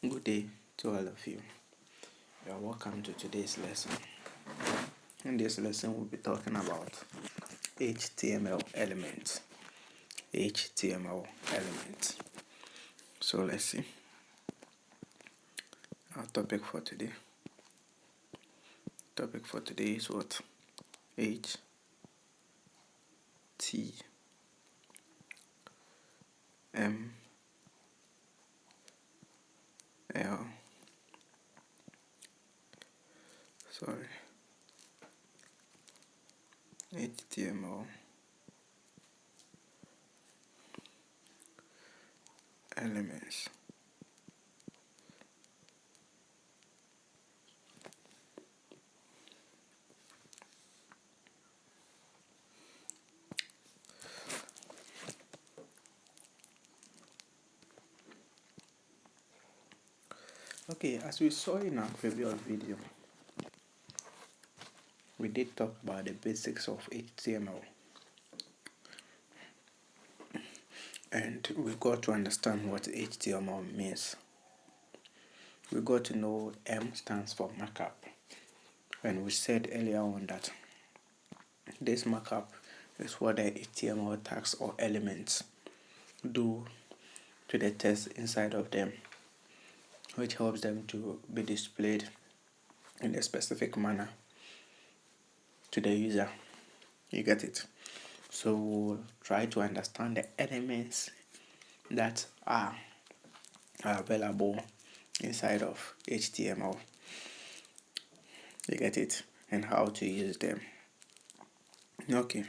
Good day to all of you. You are welcome to today's lesson. In this lesson, we'll be talking about HTML elements. HTML elements. So let's see. Our topic for today. Topic for today is what? HTML HTML elements. Okay, as we saw in our previous video, we did talk about the basics of HTML. And we got to understand what HTML means. We got to know M stands for markup. And we said earlier on that this markup is what the HTML tags or elements do to the text inside of them, which helps them to be displayed in a specific manner to the user. You get it? So we'll try to understand the elements that are available inside of HTML. You get it? And how to use them. Okay.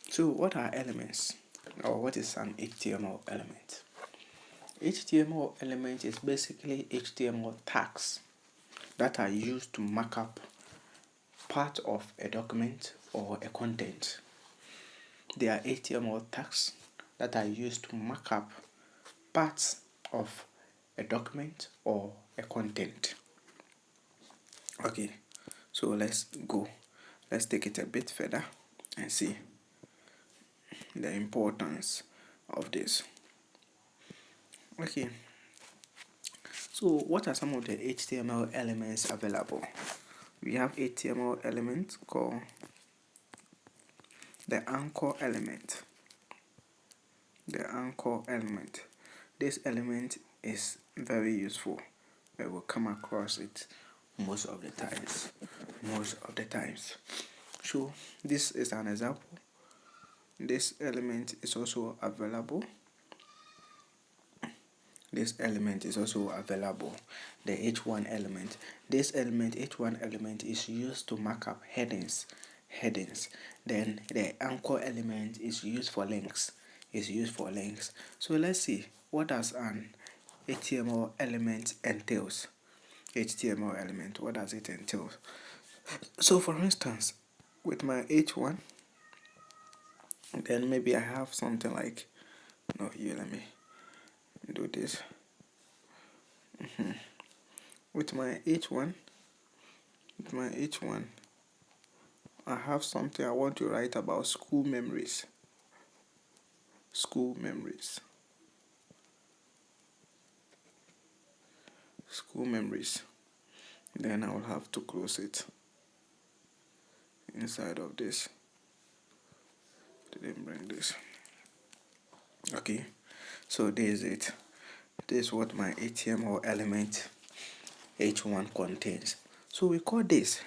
So what are elements? Or what is an HTML element? HTML element is basically HTML tags that are used to mark up part of a document or a content. They are HTML tags that are used to mark up parts of a document or a content. Okay, so let's go. Let's take it a bit further and see the importance of this. Okay, so what are some of the HTML elements available? We have HTML element called the anchor element. The anchor element. This element is very useful. We will come across it most of the times. So this is an example. This element is also available. This element is also available. The H1 element. This element, H1 element, is used to mark up headings. Then the anchor element is used for links. So let's see, what does an HTML element entails? HTML element, what does it entail? So for instance, with my H1, then maybe I have something like, let me do this. With my H1, I have something I want to write about school memories. Then I will have to close it inside of this. Didn't bring this. Okay, so this is it. This is what my HTML element H1 contains. So we call this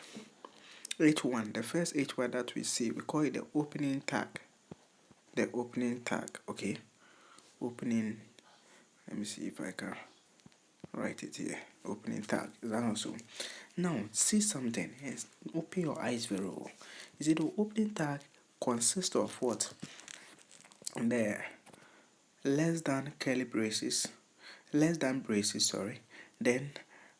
H1, the first H1 that we see, we call it the opening tag. Okay, opening. Let me see if I can write it here. Opening tag. Is that also? Now see something. Yes, open your eyes very well. You see, the opening tag consists of what? The less than braces, then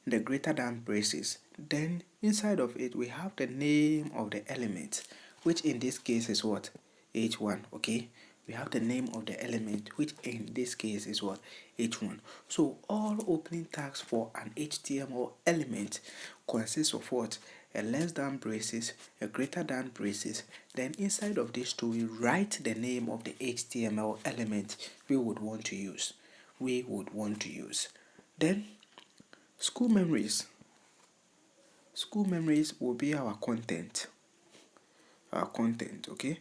the greater than braces. Then inside of it we have the name of the element, which in this case is what? H1. Okay, we have the name of the element, which in this case is what? H1. So all opening tags for an HTML element consists of what? A less than braces, a greater than braces. Then inside of this two, we write the name of the HTML element we would want to use. Then School memories. School memories will be our content. Okay?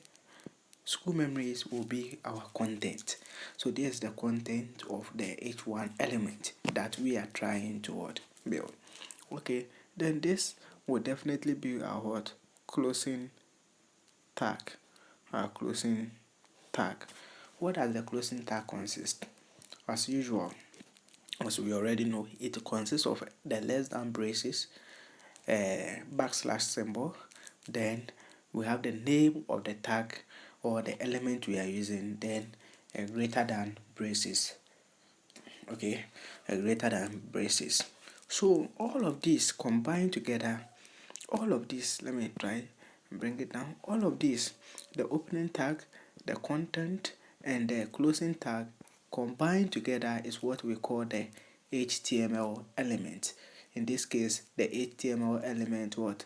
School memories will be our content. So this is the content of the H1 element that we are trying to build. Okay, then this will definitely be our closing tag. Our closing tag. What does the closing tag consist? As usual, as we already know, it consists of the less than braces, backslash symbol, then we have the name of the tag or the element we are using, then a greater than braces. Okay, a greater than braces. So all of these combined together, all of this, let me try and bring it down. All of this, the opening tag, the content, and the closing tag combined together is what we call the HTML element. In this case, the HTML element what?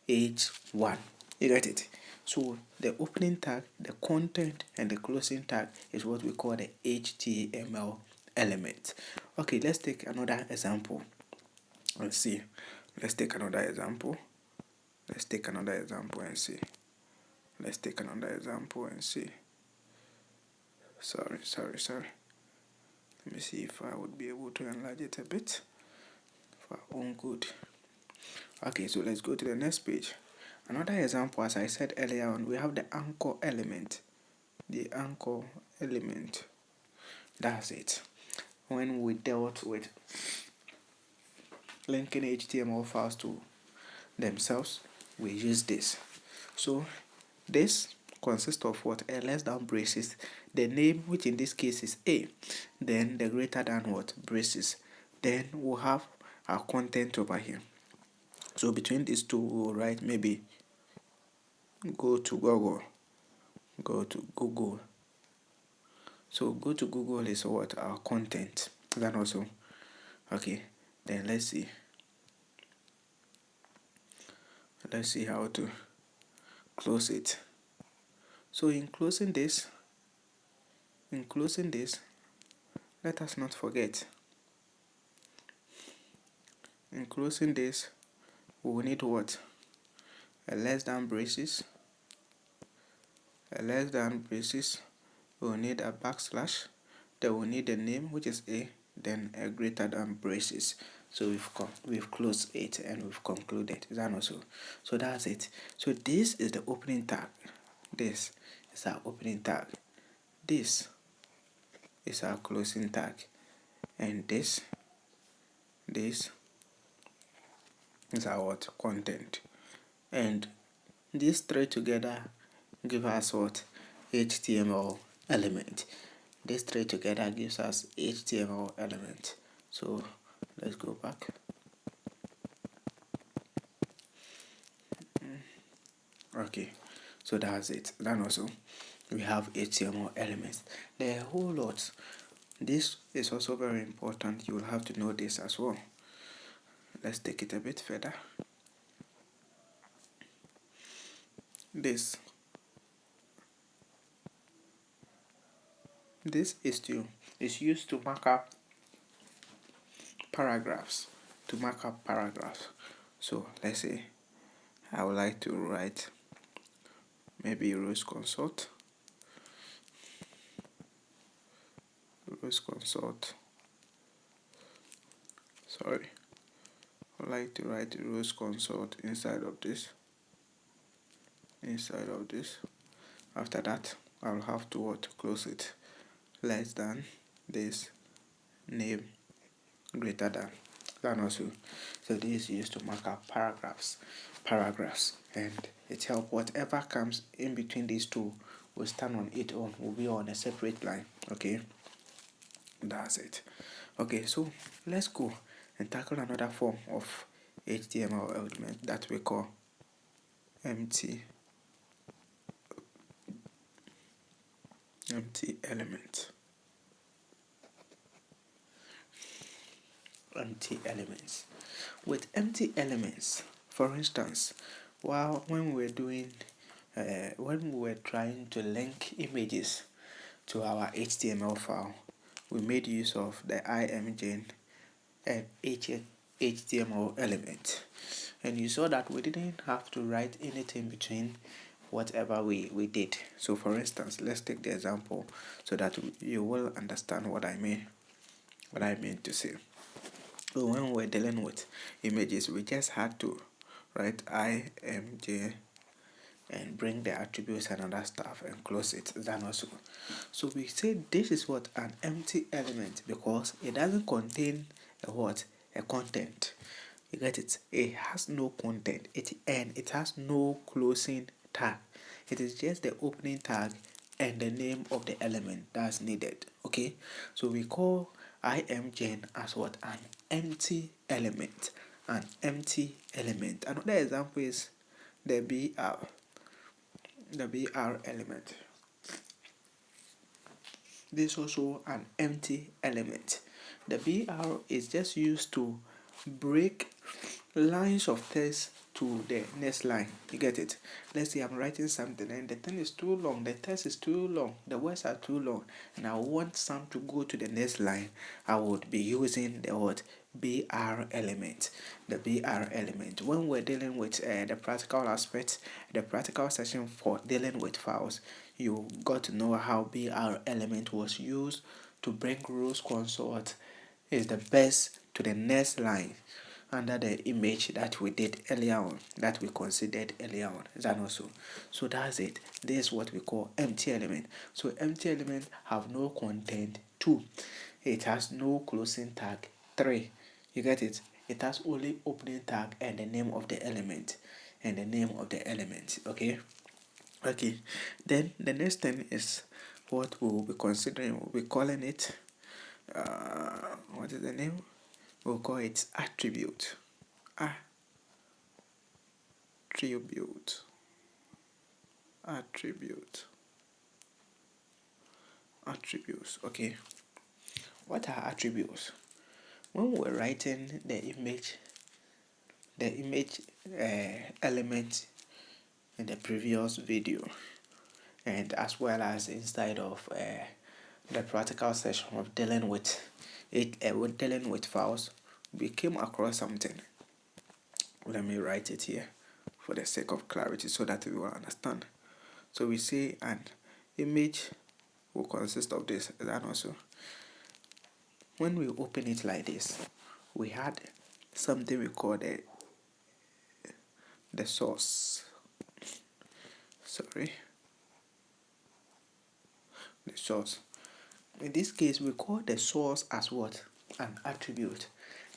H1. You get it? So the opening tag, the content, and the closing tag is what we call the HTML element. Okay, let's take another example. Let's see. Let's take another example. Let's take another example and see. Let's take another example and see. Sorry. Let me see if I would be able to enlarge it a bit for our own good. Okay, so let's go to the next page. Another example, as I said earlier on, we have the anchor element. The anchor element. That's it. When we dealt with linking HTML files to themselves, we use this. So this consists of what? A less than braces, the name, which in this case is A, then the greater than what? Braces. Then we'll have our content over here. So between these two, we'll write maybe go to Google. So go to Google is what? Our content. Then also, okay, then let's see how to close it. So in closing this, let us not forget, in closing this, we will need what? A less than braces. We will need a backslash. Then we'll need the name, which is A, then a greater than braces. So we've closed it and we've concluded. Is that not so? So that's it. So this is the opening tag. This is our opening tag. This is our closing tag. And this is our what? Content. And these three together give us what? HTML element. These three together gives us HTML element. So let's go back. Okay, so that's it. Then also we have HTML elements. There are a whole lot. This is also very important. You will have to know this as well. Let's take it a bit further. This is used to mark up paragraphs. So let's say I would like to write maybe rows consult. Sorry, I would like to write rows consult inside of this. After that, I'll have to close it. Less than this name greater than. Then also, so this is used to mark up paragraphs, and it helps whatever comes in between these two will stand on its own, will be on a separate line. Okay, that's it. Okay, so let's go and tackle another form of HTML element that we call empty element. Empty elements. With empty elements, for instance, when we were trying to link images to our HTML file, we made use of the IMG and HTML element, and you saw that we didn't have to write anything between whatever we did. So for instance, let's take the example so that you will understand what I mean to say. So when we're dealing with images, we just had to write img and bring the attributes and other stuff and close it. Then also, so we say this is what an empty element, because it doesn't contain a content. You get it? It has no content. It has no closing tag. It is just the opening tag and the name of the element that's needed. Okay, so we call imgen as what? An empty element. An empty element. Another example is the br element. This is also an empty element. The br is just used to break lines of text to the next line. You get it? Let's say I'm writing something and the thing is too long, the text is too long, the words are too long, and I want some to go to the next line. I would be using the word br element. The br element. When we're dealing with the practical aspects, the practical section for dealing with files, you got to know how br element was used to bring rows consort is the best to the next line under the image that we did earlier on, that we considered earlier on. Is that also? So that's it. This is what we call empty element. So empty element have no content. 2, it has no closing tag. 3, you get it? It has only opening tag and the name of the element. Okay. Then the next thing is what we will be considering. We'll be calling it what is the name? We'll call it attribute. Attributes. Okay, what are attributes? When we're writing the image element in the previous video, and as well as inside of the practical session of dealing with files, we came across something. Let me write it here for the sake of clarity so that we will understand. So we say an image will consist of this. And also, when we open it like this, we had something we call the source. The source. In this case, we call the source as what? An attribute.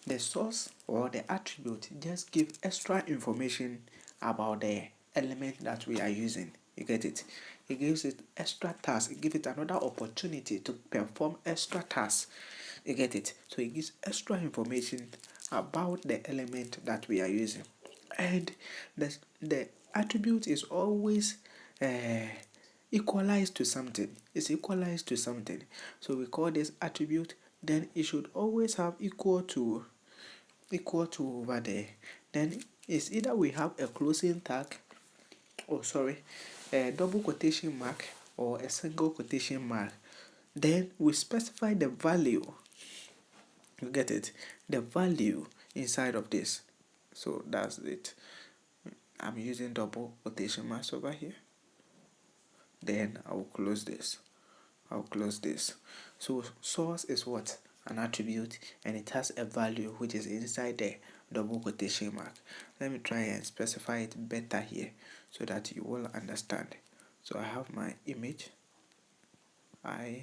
The source or the attribute just give extra information about the element that we are using. You get it? It gives it extra tasks. It gives it another opportunity to perform extra tasks. You get it? So it gives extra information about the element that we are using. And the attribute is always equalized to something. It's equalized to something. So we call this attribute. Then it should always have equal to over there. Then it's either we have a closing tag, a double quotation mark or a single quotation mark. Then we specify the value. You get it? The value inside of this. So that's it. I'm using double quotation marks over here. Then I will close this. So source is what? An attribute, and it has a value which is inside the double quotation mark. Let me try and specify it better here so that you will understand. So I have my image img.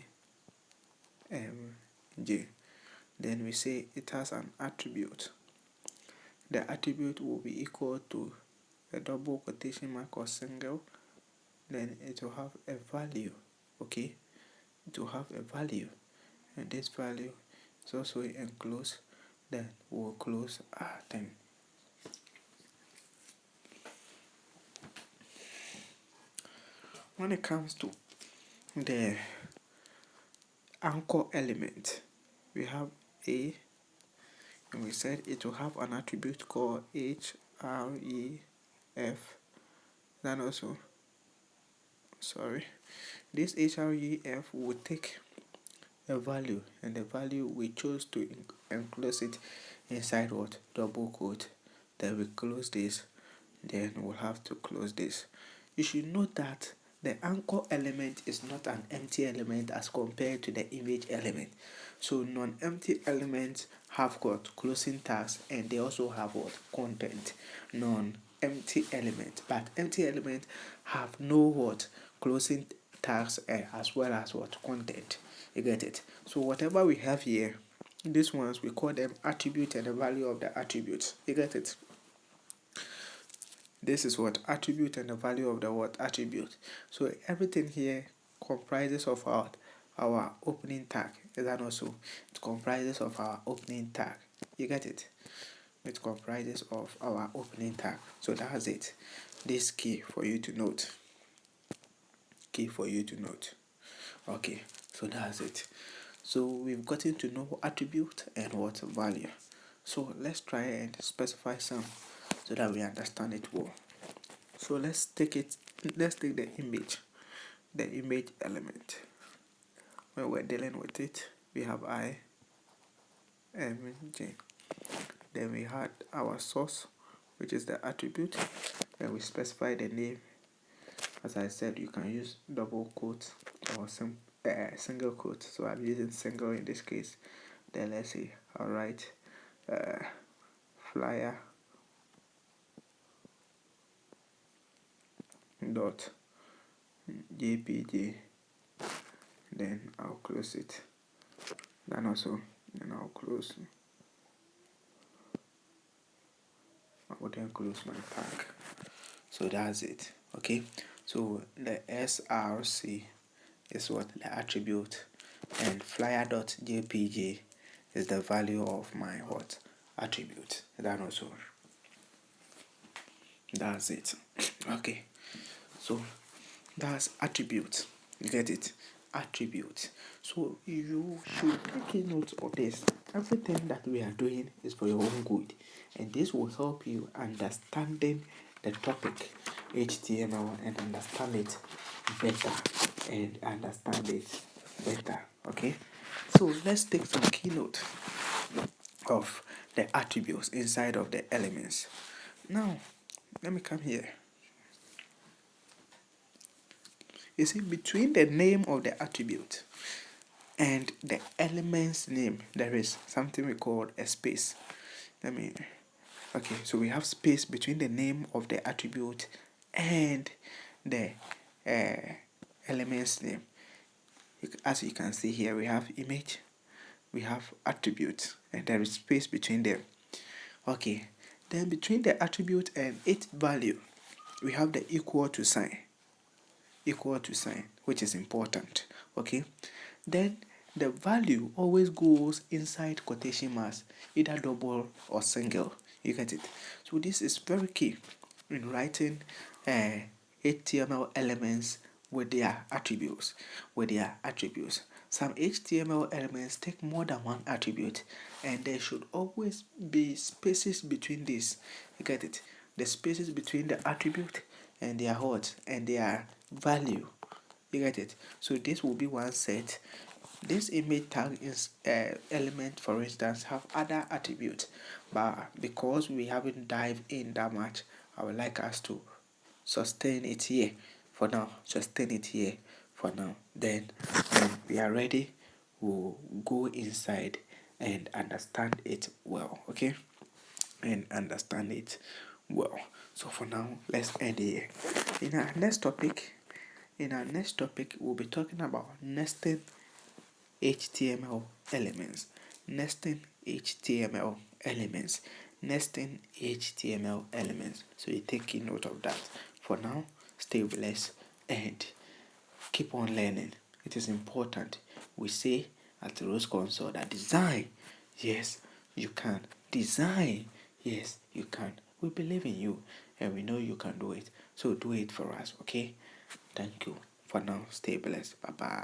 Then we say it has an attribute. The attribute will be equal to a double quotation mark or single. Then it will have a value. Okay, it will have a value, and this value is also enclosed. Then we'll close our thing. When it comes to the anchor element, we have a, and we said it will have an attribute called href. Then also, this href will take a value, and the value we chose to enclose it inside what? Double quote. Then we close this. Then we'll have to close this. You should note that the anchor element is not an empty element as compared to the image element. So non-empty elements have got closing tags and they also have what? Content. Non-empty element. But empty elements have no what? Closing tags as well as what? Content. You get it? So whatever we have here, these ones we call them attribute and the value of the attributes. You get it? This is what? Attribute and the value of the what? Attribute. So everything here comprises of our opening tag. Is that also? It comprises of our opening tag. You get it? It comprises of our opening tag. So that's it. This key for you to note. Key for you to note. Okay, so that's it. So we've gotten to know attribute and what value. So let's try and specify some so that we understand it well. So let's take the image element. When we're dealing with it, we have I, M, J. Then we had our source, which is the attribute. Then we specify the name. As I said, you can use double quote or single quote. So I'm using single in this case. Then let's say I'll write flyer dot jpg. Then I'll close it. Then I'll close. I will then close my tag. So that's it. Okay. So the src is what? The attribute, and flyer.jpg is the value of my what? Attribute. That also. That's it. Okay. So that's attribute. You get it? Attribute. So you should take a note of this. Everything that we are doing is for your own good, and this will help you understanding the topic HTML and understand it better. Okay, so let's take some keynote of the attributes inside of the elements. Now let me come here. You see, between the name of the attribute and the element's name, there is something we call a space. Okay, so we have space between the name of the attribute and the element's name. As you can see here, we have image, we have attribute, and there is space between them. Okay, then between the attribute and its value, we have the equal to sign, which is important. Okay, then the value always goes inside quotation marks, either double or single. You get it? So this is very key in writing HTML elements with their attributes. Some HTML elements take more than one attribute, and there should always be spaces between these. You get it? The spaces between the attribute and their what and their value. You get it? So this will be one set. This image tag is element, for instance, have other attributes, but because we haven't dived in that much, I would like us to sustain it here for now. Then when we are ready, we'll go inside and understand it well. Okay, and understand it well. So for now, let's end here. In our next topic, we'll be talking about nesting HTML elements. So you take note of that. For now, stay blessed and keep on learning. It is important. We say at Rose Console that design, yes, you can. Design, yes, you can. We believe in you and we know you can do it. So do it for us, okay? Thank you. For now, stay blessed. Bye-bye.